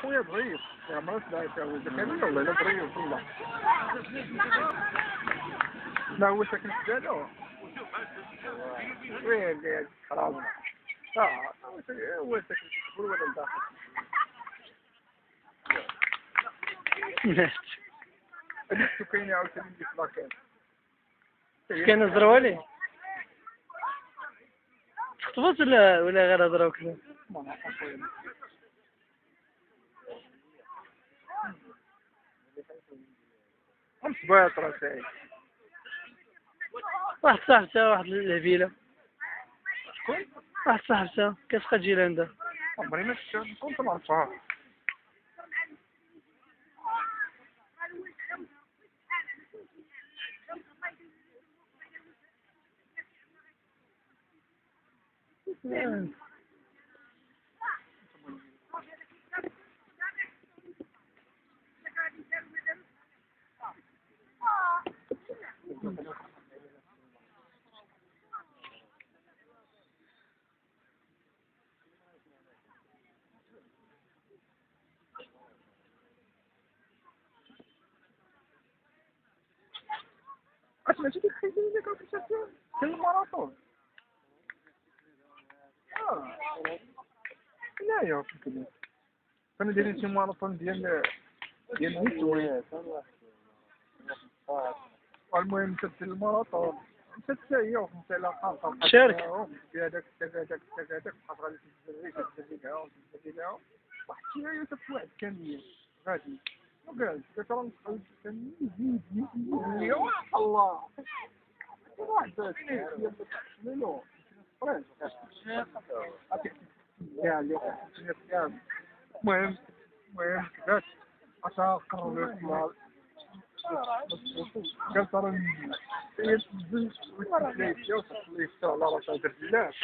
خويا ضعيف يا مرات لا يتعود كان والله لا ضعيف والله لا هو ساكن في الجالة وين قاعد خلاص هو ساكن في الكبر ولا الداخل هذيك سكينة عاوتاني اللي في لاكان كان الزروالي تخطبت ولا غير هضره وكذا؟ ما نعرفش خويا خمس بيض راسي واحد صاحبته واحد الهبيله شكون؟ واحد صاحبته كتبقى تجي لعندها عمري ما شفتها كنت نعرفها اسمع شي ديك الخيزة اللي كنت شفتها كاين الماراثون لا يا كنت كانوا دايرين شي ماراثون ديال النسوان المهم مشات الماراثون مشات حتى هي وخمسة على خمسة شارك في هذاك بقات غادي تجري لها واحد الشيء شفت واحد كامل غادي وقال ترى نقول يا الله واحد منو المهم كذاك عشان قرر يطلع قال ترى هي تنزل وتسليك على راسها درت